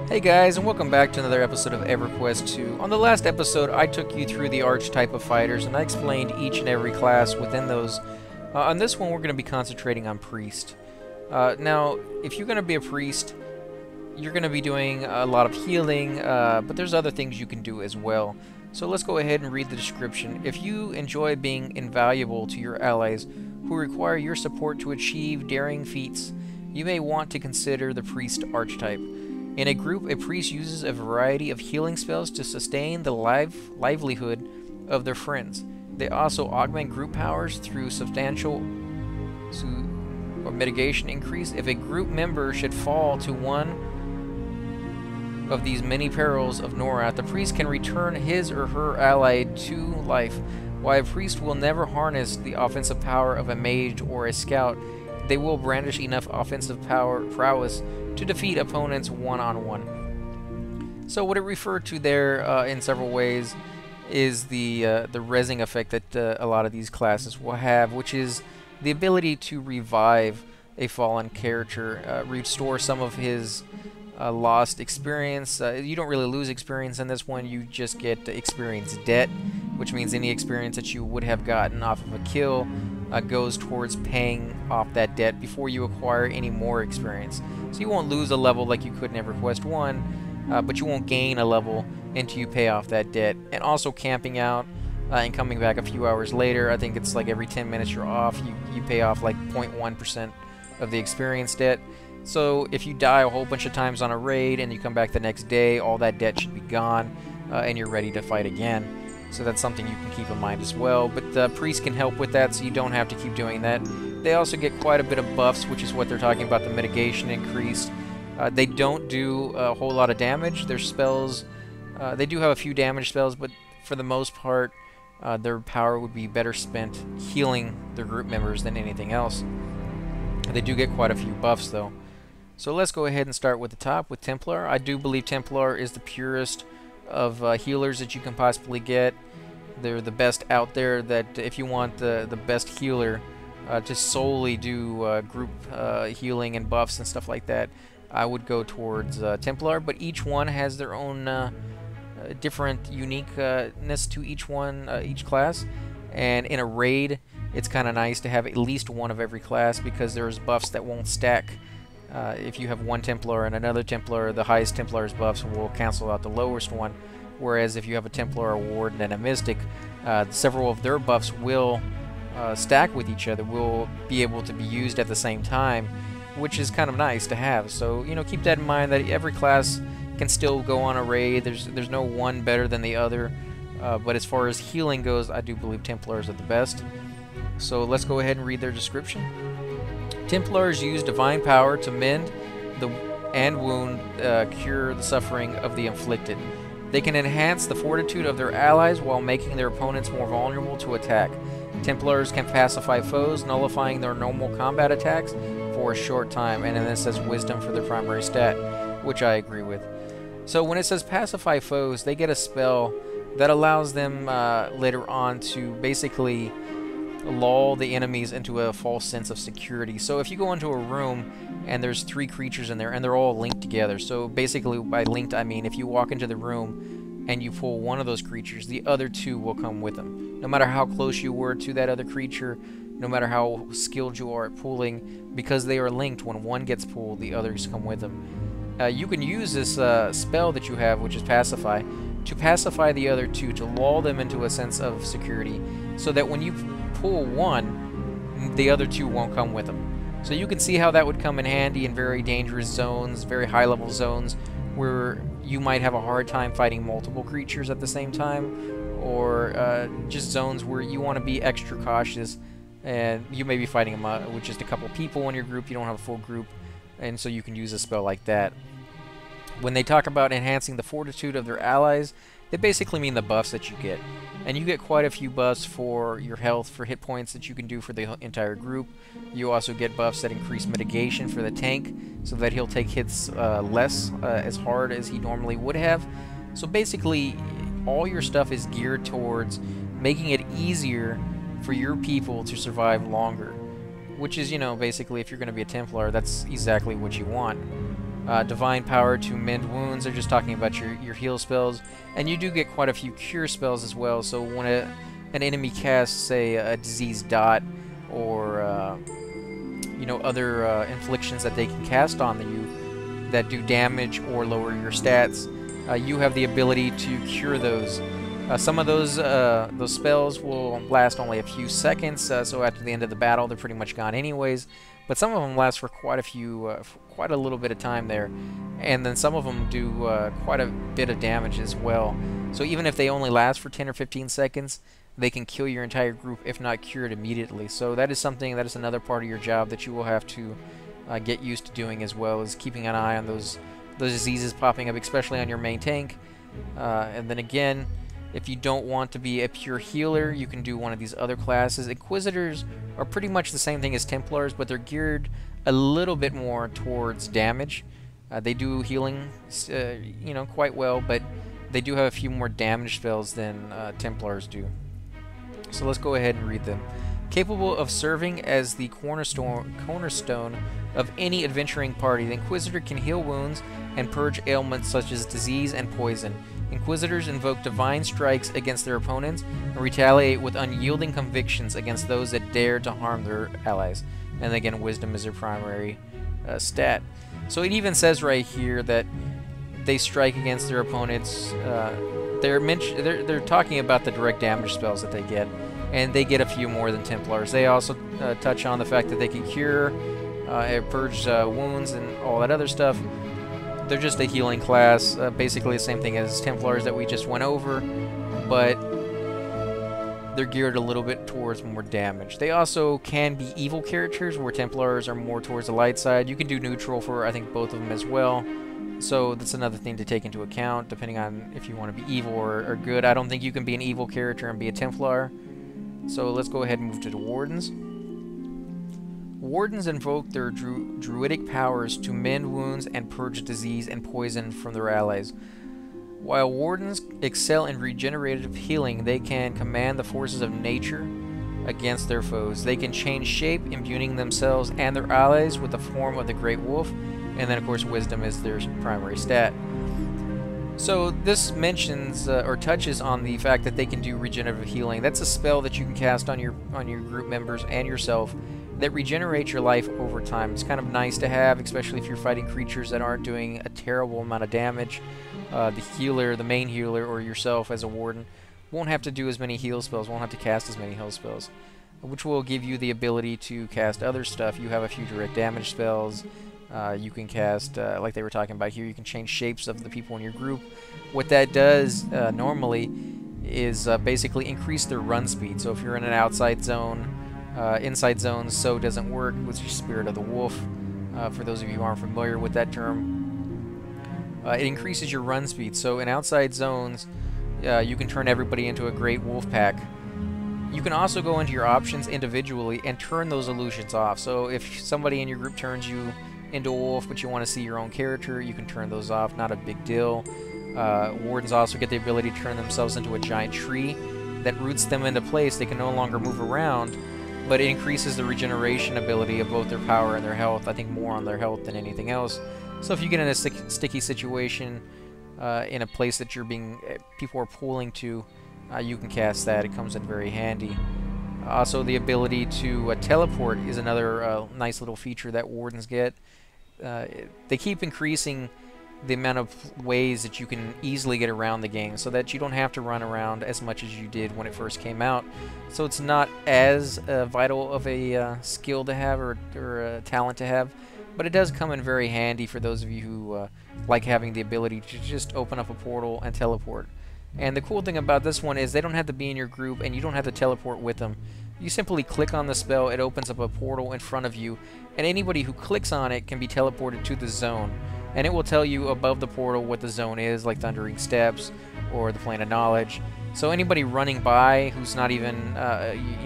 Hey guys, and welcome back to another episode of EverQuest 2. On the last episode, I took you through the archetype of fighters, and I explained each and every class within those. On this one, we're going to be concentrating on Priest. Now, if you're going to be a Priest, you're going to be doing a lot of healing, but there's other things you can do as well. So let's go ahead and read the description. If you enjoy being invaluable to your allies who require your support to achieve daring feats, you may want to consider the Priest archetype. In a group, a priest uses a variety of healing spells to sustain the livelihood of their friends. They also augment group powers through substantial or mitigation increase. If a group member should fall to one of these many perils of Norath, the priest can return his or her ally to life. While a priest will never harness the offensive power of a mage or a scout, they will brandish enough offensive prowess to defeat opponents one-on-one. So what it referred to there in several ways is the rezzing effect that a lot of these classes will have, which is the ability to revive a fallen character, restore some of his lost experience. You don't really lose experience in this one, you just get experience debt, which means any experience that you would have gotten off of a kill goes towards paying off that debt before you acquire any more experience. So you won't lose a level like you could in EverQuest 1, but you won't gain a level until you pay off that debt. And also camping out and coming back a few hours later, I think it's like every 10 minutes you're off, you pay off like 0.1% of the experience debt. So if you die a whole bunch of times on a raid and you come back the next day, all that debt should be gone and you're ready to fight again. So that's something you can keep in mind as well. But the priest can help with that, so you don't have to keep doing that. They also get quite a bit of buffs, which is what they're talking about, the mitigation increase. They don't do a whole lot of damage. Their spells, they do have a few damage spells, but for the most part, their power would be better spent healing their group members than anything else. They do get quite a few buffs, though. So let's go ahead and start with the top, with Templar. I do believe Templar is the purest of healers that you can possibly get. They're the best out there. That if you want the best healer to solely do group healing and buffs and stuff like that, I would go towards Templar, but each one has their own different uniqueness to each one, each class. And in a raid, it's kind of nice to have at least one of every class, because there's buffs that won't stack. If you have one Templar and another Templar, the highest Templar's buffs will cancel out the lowest one. Whereas if you have a Templar, a Warden, and a Mystic, several of their buffs will stack with each other, will be able to be used at the same time, which is kind of nice to have. So, you know, keep that in mind, that every class can still go on a raid. There's no one better than the other. But as far as healing goes, I do believe Templars are the best. So let's go ahead and read their description. Templars use divine power to mend and wound, cure the suffering of the afflicted. They can enhance the fortitude of their allies while making their opponents more vulnerable to attack. Templars can pacify foes, nullifying their normal combat attacks for a short time, and then it says wisdom for their primary stat, which I agree with. So when it says pacify foes, they get a spell that allows them later on to basically lull the enemies into a false sense of security. So if you go into a room and there's 3 creatures in there and they're all linked together, so basically by linked I mean if you walk into the room and you pull one of those creatures, the other 2 will come with them. No matter how close you were to that other creature, no matter how skilled you are at pulling, because they are linked, when one gets pulled, the others come with them. You can use this spell that you have, which is Pacify, to pacify the other 2, to lull them into a sense of security, so that when you pull one, the other 2 won't come with them. So you can see how that would come in handy in very dangerous zones, very high-level zones, where you might have a hard time fighting multiple creatures at the same time, or just zones where you want to be extra cautious, and you may be fighting them with just a couple people in your group, you don't have a full group, and so you can use a spell like that. When they talk about enhancing the fortitude of their allies, they basically mean the buffs that you get. And you get quite a few buffs for your health, for hit points that you can do for the entire group. You also get buffs that increase mitigation for the tank, so that he'll take hits less as hard as he normally would have. So basically, all your stuff is geared towards making it easier for your people to survive longer. Which is, you know, basically if you're going to be a Templar, that's exactly what you want. Divine Power to mend wounds. They're just talking about your heal spells. And you do get quite a few cure spells as well. So when an enemy casts, say, a disease dot or you know, other inflictions that they can cast on you that do damage or lower your stats, you have the ability to cure those. Some of those spells will last only a few seconds, so after the end of the battle, they're pretty much gone anyways. But some of them last for quite a little bit of time there, and then some of them do quite a bit of damage as well. So even if they only last for 10 or 15 seconds, they can kill your entire group if not cured immediately. So that is another part of your job that you will have to get used to doing, as well as keeping an eye on those diseases popping up, especially on your main tank. And then again, if you don't want to be a pure healer, you can do one of these other classes. Inquisitors are pretty much the same thing as Templars, but they're geared a little bit more towards damage. They do healing, you know, quite well, but they do have a few more damage spells than Templars do. So let's go ahead and read them. Capable of serving as the cornerstone of any adventuring party, the Inquisitor can heal wounds and purge ailments such as disease and poison. Inquisitors invoke divine strikes against their opponents and retaliate with unyielding convictions against those that dare to harm their allies. And again, wisdom is their primary stat. So it even says right here that they strike against their opponents. They're talking about the direct damage spells that they get, and they get a few more than Templars. They also touch on the fact that they can cure, purge wounds, and all that other stuff. They're just a healing class, basically the same thing as Templars that we just went over, but they're geared a little bit towards more damage. They also can be evil characters, where Templars are more towards the light side. You can do neutral for, I think, both of them as well. So that's another thing to take into account, depending on if you want to be evil or good. I don't think you can be an evil character and be a Templar. So let's go ahead and move to the Wardens. Wardens invoke their druidic powers to mend wounds and purge disease and poison from their allies. While Wardens excel in regenerative healing, they can command the forces of nature against their foes. They can change shape, imbuing themselves and their allies with the form of the Great Wolf, and then of course wisdom is their primary stat. So this mentions or touches on the fact that they can do regenerative healing. That's a spell that you can cast on your group members and yourself that regenerates your life over time. It's kind of nice to have, especially if you're fighting creatures that aren't doing a terrible amount of damage. The healer, the main healer, or yourself as a warden won't have to do as many heal spells, won't have to cast as many heal spells, which will give you the ability to cast other stuff. You have a few direct damage spells. You can cast, like they were talking about here, you can change shapes of the people in your group. What that does normally is basically increase their run speed. So if you're in an outside zone, inside zones, so doesn't work with your Spirit of the Wolf. For those of you who aren't familiar with that term, it increases your run speed. So in outside zones, you can turn everybody into a great wolf pack. You can also go into your options individually and turn those illusions off. So if somebody in your group turns you into a wolf, but you want to see your own character, you can turn those off. Not a big deal. Wardens also get the ability to turn themselves into a giant tree that roots them into place. They can no longer move around, but it increases the regeneration ability of both their power and their health. I think more on their health than anything else. So if you get in a sticky situation in a place that people are pulling to, you can cast that. It comes in very handy. Also, the ability to teleport is another nice little feature that Wardens get. They keep increasing the amount of ways that you can easily get around the game, so that you don't have to run around as much as you did when it first came out. So it's not as vital of a skill to have or a talent to have, but it does come in very handy for those of you who like having the ability to just open up a portal and teleport. And the cool thing about this one is they don't have to be in your group, and you don't have to teleport with them. You simply click on the spell, it opens up a portal in front of you, and anybody who clicks on it can be teleported to the zone. And it will tell you above the portal what the zone is, like Thundering Steps or the Plane of Knowledge. So anybody running by who's not even,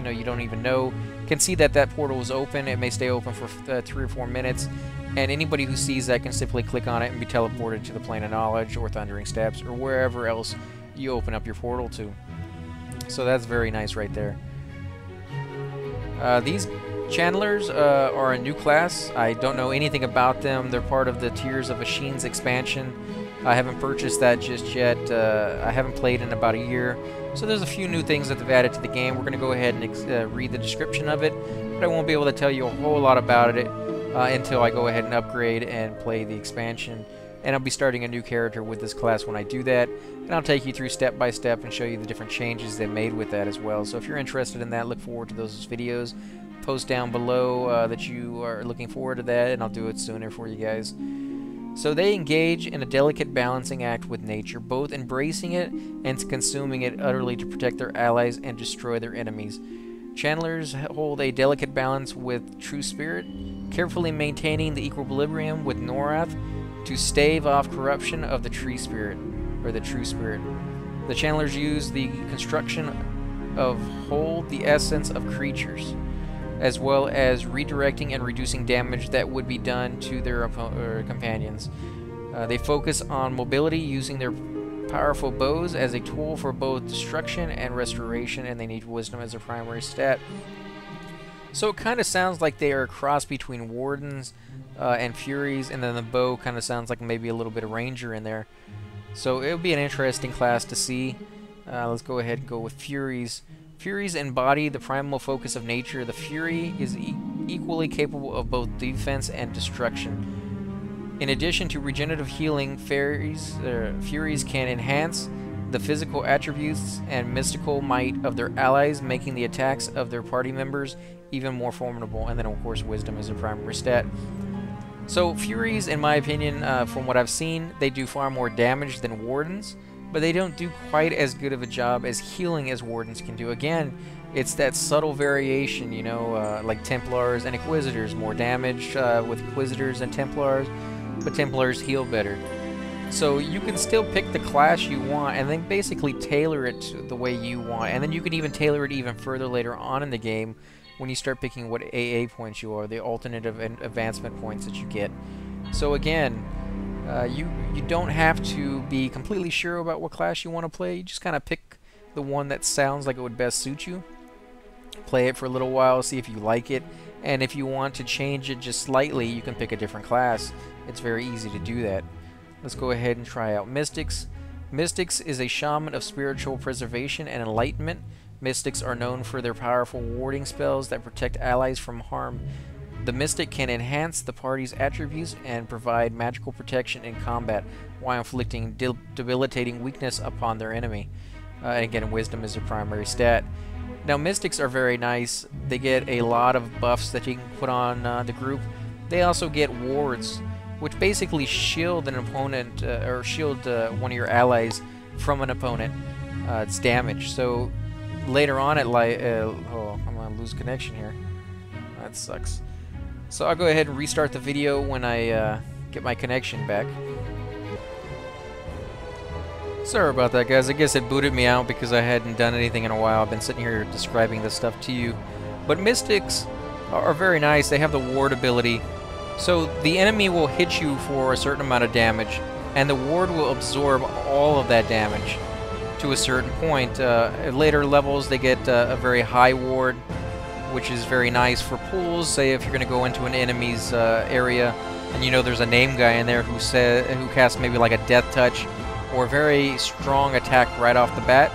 you don't even know, can see that that portal is open. It may stay open for 3 or 4 minutes, and anybody who sees that can simply click on it and be teleported to the Plane of Knowledge or Thundering Steps or wherever else you open up your portal to. So that's very nice right there. These Chandlers are a new class. I don't know anything about them. They're part of the Tears of Ashen's expansion. I haven't purchased that just yet. I haven't played in about a year. So there's a few new things that they've added to the game. We're going to go ahead and read the description of it, but I won't be able to tell you a whole lot about it until I go ahead and upgrade and play the expansion. And I'll be starting a new character with this class when I do that, and I'll take you through step by step and show you the different changes they made with that as well. So if you're interested in that, look forward to those videos. Post down below that you are looking forward to that, and I'll do it sooner for you guys. So they engage in a delicate balancing act with nature, both embracing it and consuming it utterly to protect their allies and destroy their enemies. Chandlers hold a delicate balance with true spirit, carefully maintaining the equilibrium with Norath to stave off corruption of the tree spirit, or the true spirit. The Chandlers use the construction of hold the essence of creatures, as well as redirecting and reducing damage that would be done to their companions. They focus on mobility, using their powerful bows as a tool for both destruction and restoration, and they need wisdom as their primary stat. So it kind of sounds like they are a cross between Wardens and Furies, and then the bow kind of sounds like maybe a little bit of Ranger in there. So it'll be an interesting class to see. Let's go ahead and go with Furies. Furies embody the primal focus of nature. The Fury is equally capable of both defense and destruction. In addition to regenerative healing, Furies can enhance the physical attributes and mystical might of their allies, making the attacks of their party members even more formidable. And then, of course, wisdom is a primary stat. So Furies, in my opinion, from what I've seen, they do far more damage than Wardens, but they don't do quite as good of a job as healing as Wardens can do. Again, it's that subtle variation, you know, like Templars and Inquisitors. More damage with Inquisitors and Templars, but Templars heal better. So you can still pick the class you want and then basically tailor it the way you want. And then you can even tailor it even further later on in the game when you start picking what AA points you are, the alternative and advancement points that you get. So again, you don't have to be completely sure about what class you want to play. You just kind of pick the one that sounds like it would best suit you. Play it for a little while, see if you like it, and if you want to change it just slightly, you can pick a different class. It's very easy to do that. Let's go ahead and try out Mystics. Mystics is a shaman of spiritual preservation and enlightenment. Mystics are known for their powerful warding spells that protect allies from harm. The Mystic can enhance the party's attributes and provide magical protection in combat while inflicting debilitating weakness upon their enemy. And again, wisdom is their primary stat. Now, Mystics are very nice. They get a lot of buffs that you can put on the group. They also get wards, which basically shield an opponent, or shield one of your allies from an opponent. It's damage. So later on, oh, I'm gonna lose connection here. That sucks. So I'll go ahead and restart the video when I get my connection back. Sorry about that, guys. I guess it booted me out because I hadn't done anything in a while. I've been sitting here describing this stuff to you. But Mystics are very nice. They have the ward ability. So the enemy will hit you for a certain amount of damage, and the ward will absorb all of that damage to a certain point. At later levels, they get a very high ward, which is very nice for pulls. Say if you're going to go into an enemy's area, and you know there's a name guy in there who casts maybe like a death touch or a very strong attack right off the bat.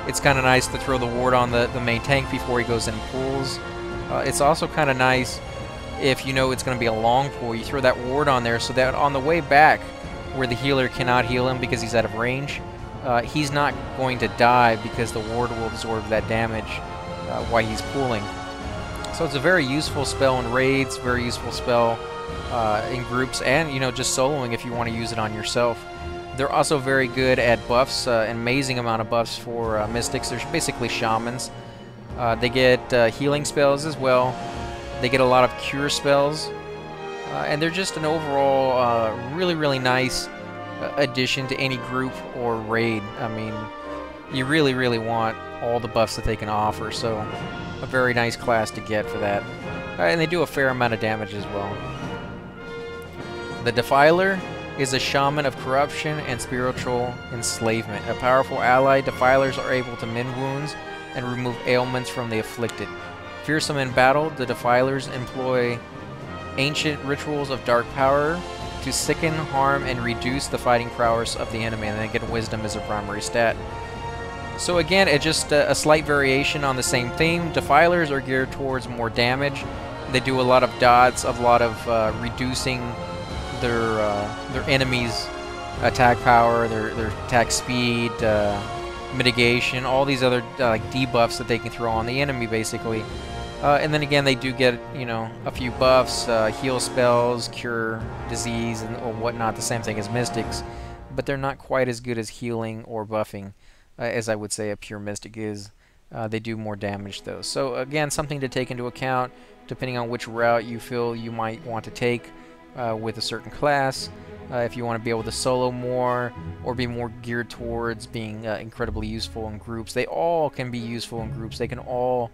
It's kind of nice to throw the ward on the main tank before he goes and pulls. It's also kind of nice if you know it's going to be a long pull. You throw that ward on there so that on the way back, where the healer cannot heal him because he's out of range, he's not going to die because the ward will absorb that damage while he's pulling. So it's a very useful spell in raids, very useful spell in groups, and, you know, just soloing if you want to use it on yourself. They're also very good at buffs, an amazing amount of buffs for Mystics. They're basically shamans. They get healing spells as well. They get a lot of cure spells. And they're just an overall really, really nice addition to any group or raid. I mean, you really, really want all the buffs that they can offer. So a very nice class to get for that. And they do a fair amount of damage as well. The Defiler is a shaman of corruption and spiritual enslavement. A powerful ally, Defilers are able to mend wounds and remove ailments from the afflicted. Fearsome in battle, the Defilers employ ancient rituals of dark power to sicken, harm, and reduce the fighting prowess of the enemy, and then again, wisdom is a primary stat. So again, it's just a slight variation on the same theme. Defilers are geared towards more damage. They do a lot of dots, a lot of reducing their enemies' attack power, their attack speed, mitigation, all these other like debuffs that they can throw on the enemy, basically. And then again, they do get, you know, a few buffs, heal spells, cure disease, and or whatnot. The same thing as mystics, but they're not quite as good as healing or buffing as I would say a pure mystic is. They do more damage though. So again, something to take into account depending on which route you feel you might want to take with a certain class. If you want to be able to solo more or be more geared towards being incredibly useful in groups, they all can be useful in groups. They can all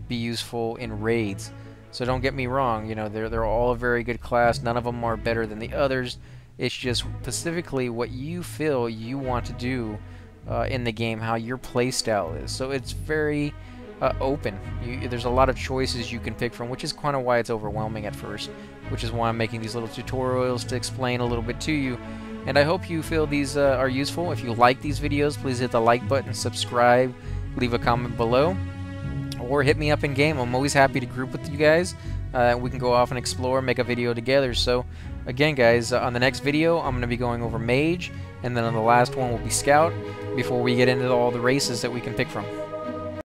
be useful in raids. So don't get me wrong, you know, they're all a very good class. None of them are better than the others. It's just specifically what you feel you want to do in the game, how your playstyle is. So it's very open. There's a lot of choices you can pick from, which is kind of why it's overwhelming at first, which is why I'm making these little tutorials to explain a little bit to you. And I hope you feel these are useful. If you like these videos, please hit the like button, subscribe, leave a comment below, or hit me up in game. I'm always happy to group with you guys. We can go off and explore, make a video together. So again guys, on the next video I'm going to be going over Mage, and then on the last one will be Scout, before we get into all the races that we can pick from.